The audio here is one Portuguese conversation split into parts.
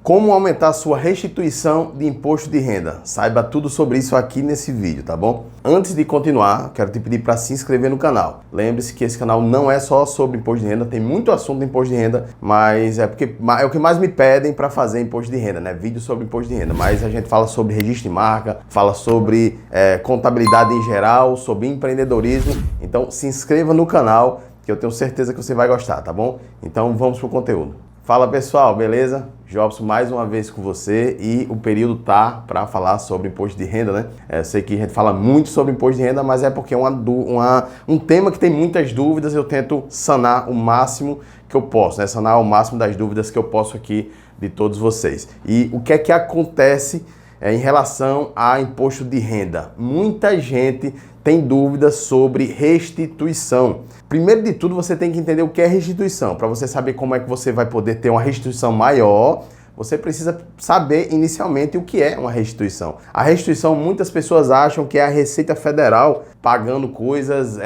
Como aumentar sua restituição de imposto de renda? Saiba tudo sobre isso aqui nesse vídeo, tá bom? Antes de continuar, quero te pedir para se inscrever no canal. Lembre-se que esse canal não é só sobre imposto de renda, tem muito assunto de imposto de renda, mas é o que mais me pedem para fazer imposto de renda, né? Vídeo sobre imposto de renda. Mas a gente fala sobre registro de marca, fala sobre contabilidade em geral, sobre empreendedorismo. Então se inscreva no canal, que eu tenho certeza que você vai gostar, tá bom? Então vamos pro conteúdo. Fala pessoal, beleza? Jobson mais uma vez com você e o período tá para falar sobre imposto de renda, né? Eu sei que a gente fala muito sobre imposto de renda, mas é porque é um tema que tem muitas dúvidas, eu tento sanar o máximo que eu posso, né? Sanar o máximo das dúvidas que eu posso aqui de todos vocês. E o que é que acontece em relação a imposto de renda? Muita gente tem dúvidas sobre restituição. Primeiro de tudo, você tem que entender o que é restituição. Para você saber como é que você vai poder ter uma restituição maior, você precisa saber inicialmente o que é uma restituição. A restituição, muitas pessoas acham que é a Receita Federal pagando coisas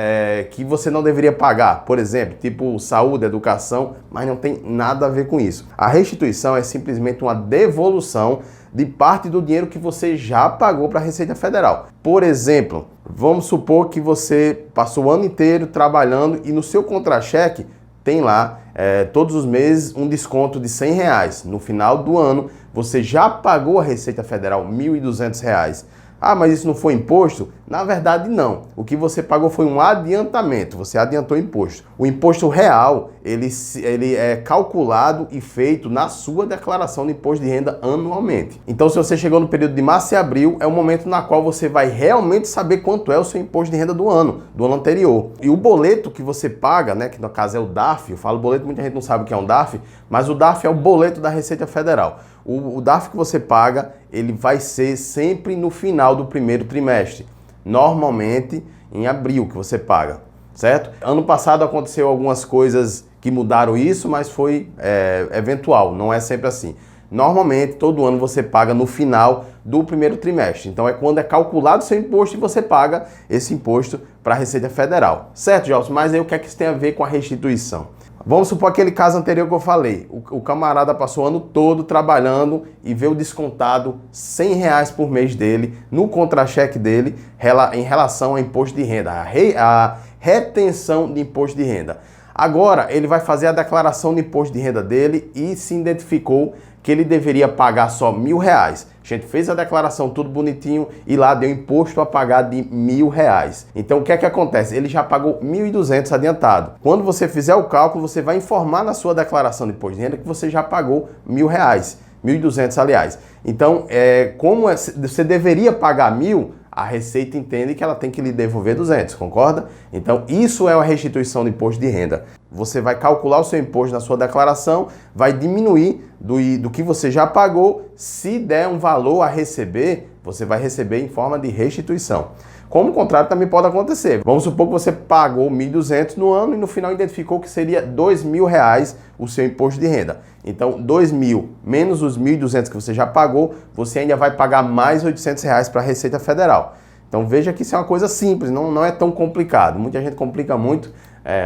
que você não deveria pagar. Por exemplo, tipo saúde, educação, mas não tem nada a ver com isso. A restituição é simplesmente uma devolução de parte do dinheiro que você já pagou para a Receita Federal. Por exemplo, vamos supor que você passou o ano inteiro trabalhando e no seu contra-cheque tem lá todos os meses um desconto de R$100. No final do ano, você já pagou a Receita Federal R$1.200. Ah, mas isso não foi imposto? Na verdade, não. O que você pagou foi um adiantamento, você adiantou o imposto. O imposto real, ele é calculado e feito na sua declaração de imposto de renda anualmente. Então, se você chegou no período de março e abril, é o momento na qual você vai realmente saber quanto é o seu imposto de renda do ano anterior. E o boleto que você paga, né, que no caso é o DARF, eu falo boleto, muita gente não sabe o que é um DARF, mas o DARF é o boleto da Receita Federal. O DARF que você paga, ele vai ser sempre no final do primeiro trimestre. Normalmente em abril que você paga, certo? Ano passado aconteceu algumas coisas que mudaram isso, mas foi eventual, não é sempre assim. Normalmente, todo ano você paga no final do primeiro trimestre. Então é quando é calculado o seu imposto e você paga esse imposto para a Receita Federal. Certo, Jobson? Mas aí o que é que isso tem a ver com a restituição? Vamos supor aquele caso anterior que eu falei. O camarada passou o ano todo trabalhando e veio descontado R$100 por mês dele no contra-cheque dele em relação ao imposto de renda, a retenção de imposto de renda. Agora ele vai fazer a declaração de imposto de renda dele e se identificou que ele deveria pagar só R$1.000. A gente fez a declaração tudo bonitinho e lá deu imposto a pagar de R$1.000. Então o que é que acontece? Ele já pagou R$1.200 adiantado. Quando você fizer o cálculo, você vai informar na sua declaração de imposto de renda que você já pagou R$1.000. R$1.200, aliás. Então, como você deveria pagar R$1.000, a Receita entende que ela tem que lhe devolver 200, concorda? Então, isso é uma restituição de imposto de renda. Você vai calcular o seu imposto na sua declaração, vai diminuir do que você já pagou. Se der um valor a receber, você vai receber em forma de restituição. Como o contrário também pode acontecer. Vamos supor que você pagou R$1.200 no ano e no final identificou que seria R$2.000 o seu imposto de renda. Então, R$2.000 menos os R$1.200 que você já pagou, você ainda vai pagar mais R$800 para a Receita Federal. Então veja que isso é uma coisa simples, não é tão complicado. Muita gente complica muito,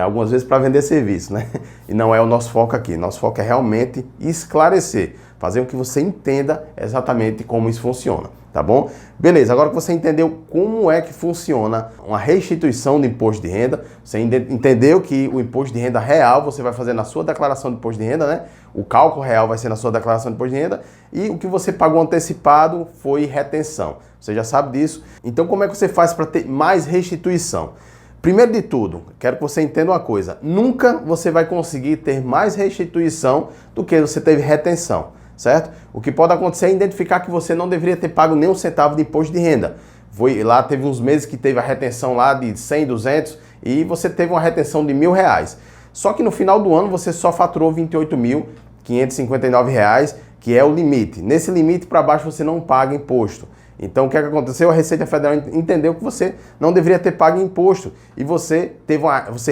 algumas vezes para vender serviço, né? E não é o nosso foco aqui. Nosso foco é realmente esclarecer, fazer com que você entenda exatamente como isso funciona, tá bom? Beleza, agora que você entendeu como é que funciona uma restituição de imposto de renda, você entendeu que o imposto de renda real você vai fazer na sua declaração de imposto de renda, né? O cálculo real vai ser na sua declaração de imposto de renda e o que você pagou antecipado foi retenção. Você já sabe disso. Então como é que você faz para ter mais restituição? Primeiro de tudo, quero que você entenda uma coisa. Nunca você vai conseguir ter mais restituição do que você teve retenção, certo? O que pode acontecer é identificar que você não deveria ter pago nem um centavo de imposto de renda. Lá teve uns meses que teve a retenção lá de 100, 200 e você teve uma retenção de R$1.000. Só que no final do ano você só faturou R$28.559, que é o limite. Nesse limite para baixo você não paga imposto. Então o que é que aconteceu? A Receita Federal entendeu que você não deveria ter pago imposto e você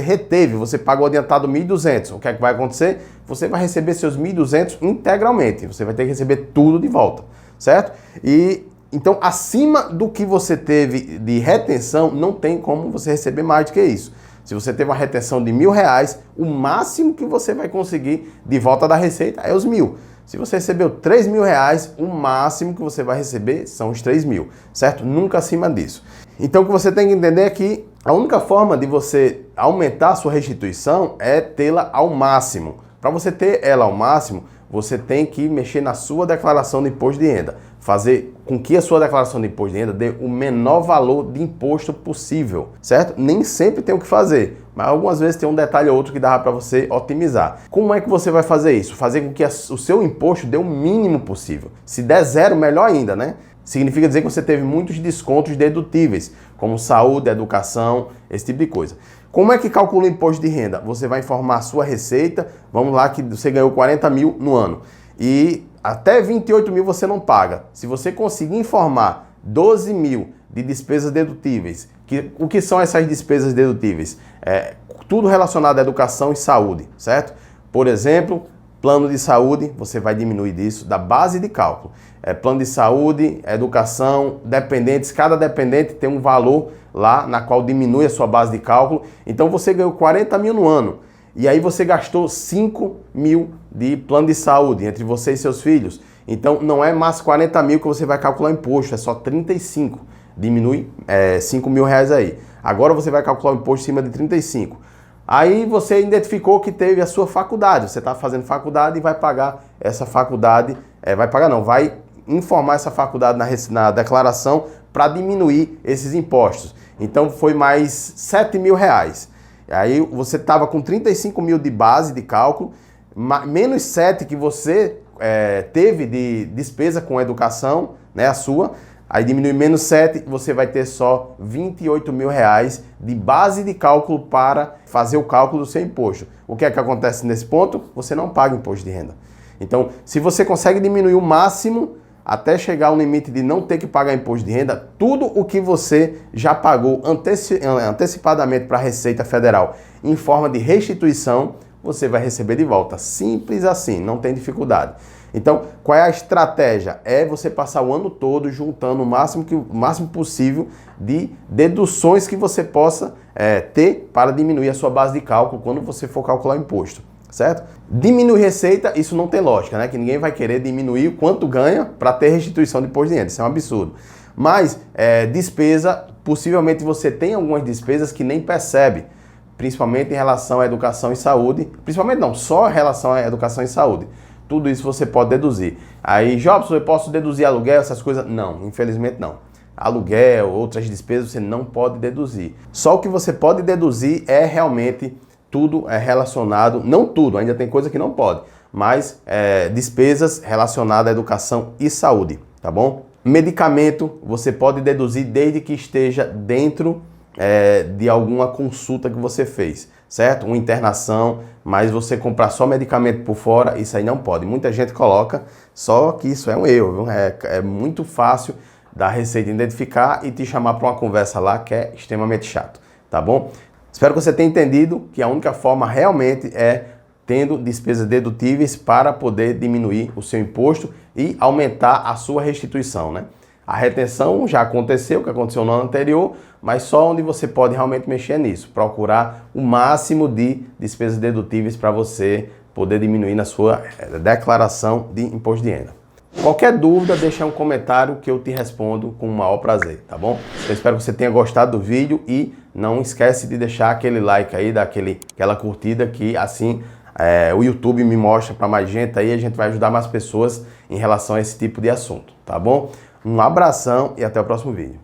reteve, você pagou adiantado R$1.200. O que é que vai acontecer? Você vai receber seus R$1.200 integralmente, você vai ter que receber tudo de volta, certo? E então acima do que você teve de retenção, não tem como você receber mais do que isso. Se você teve uma retenção de R$1.000, o máximo que você vai conseguir de volta da Receita é os 1.000. Se você recebeu 3 mil reais, o máximo que você vai receber são os 3 mil, certo? Nunca acima disso. Então o que você tem que entender é que a única forma de você aumentar a sua restituição é tê-la ao máximo. Para você ter ela ao máximo, você tem que mexer na sua declaração de imposto de renda, fazer com que a sua declaração de imposto de renda dê o menor valor de imposto possível, certo? Nem sempre tem o que fazer, mas algumas vezes tem um detalhe ou outro que dá para você otimizar. Como é que você vai fazer isso? Fazer com que o seu imposto dê o mínimo possível. Se der zero, melhor ainda, né? Significa dizer que você teve muitos descontos dedutíveis, como saúde, educação, esse tipo de coisa. Como é que calcula o imposto de renda? Você vai informar a sua receita, vamos lá que você ganhou 40 mil no ano e até 28 mil você não paga. Se você conseguir informar 12 mil de despesas dedutíveis, o que são essas despesas dedutíveis? Tudo relacionado à educação e saúde, certo? Por exemplo, plano de saúde, você vai diminuir disso da base de cálculo. Plano de saúde, educação, dependentes, cada dependente tem um valor lá na qual diminui a sua base de cálculo. Então você ganhou 40 mil no ano e aí você gastou 5 mil de plano de saúde entre você e seus filhos. Então não é mais 40 mil que você vai calcular imposto, é só 35. Diminui 5 mil reais aí. Agora você vai calcular o imposto em cima de 35. Aí você identificou que teve a sua faculdade, você está fazendo faculdade e vai pagar essa faculdade, vai informar essa faculdade na declaração para diminuir esses impostos. Então foi mais 7 mil reais. Aí você estava com 35 mil de base de cálculo, menos 7 que você teve de despesa com educação, né, a sua. Aí diminui menos 7, você vai ter só 28 mil reais de base de cálculo para fazer o cálculo do seu imposto. O que é que acontece nesse ponto? Você não paga imposto de renda. Então, se você consegue diminuir o máximo até chegar ao limite de não ter que pagar imposto de renda, tudo o que você já pagou antecipadamente para a Receita Federal em forma de restituição, você vai receber de volta. Simples assim, não tem dificuldade. Então, qual é a estratégia? É você passar o ano todo juntando o máximo possível de deduções que você possa ter para diminuir a sua base de cálculo quando você for calcular o imposto, certo? Diminuir receita, isso não tem lógica, né? Que ninguém vai querer diminuir o quanto ganha para ter restituição de imposto de renda, isso é um absurdo. Mas despesa, possivelmente você tem algumas despesas que nem percebe, principalmente em relação à educação e saúde, principalmente não, só em relação à educação e saúde. Tudo isso você pode deduzir. Aí, Jobson, eu posso deduzir aluguel, essas coisas? Não, infelizmente não. Aluguel, outras despesas você não pode deduzir. Só o que você pode deduzir é realmente tudo relacionado, não tudo, ainda tem coisa que não pode, mas despesas relacionadas à educação e saúde, tá bom? Medicamento você pode deduzir desde que esteja dentro de alguma consulta que você fez, certo? Uma internação, mas você comprar só medicamento por fora, isso aí não pode. Muita gente coloca, só que isso é um erro, viu? É muito fácil da Receita identificar e te chamar para uma conversa lá que é extremamente chato, tá bom? Espero que você tenha entendido que a única forma realmente é tendo despesas dedutíveis para poder diminuir o seu imposto e aumentar a sua restituição, né? A retenção já aconteceu, que aconteceu no ano anterior, mas só onde você pode realmente mexer nisso, procurar o máximo de despesas dedutíveis para você poder diminuir na sua declaração de imposto de renda. Qualquer dúvida, deixa um comentário que eu te respondo com o maior prazer, tá bom? Eu espero que você tenha gostado do vídeo e não esquece de deixar aquele like aí, aquela curtida que assim o YouTube me mostra para mais gente aí, a gente vai ajudar mais pessoas em relação a esse tipo de assunto, tá bom? Um abração e até o próximo vídeo.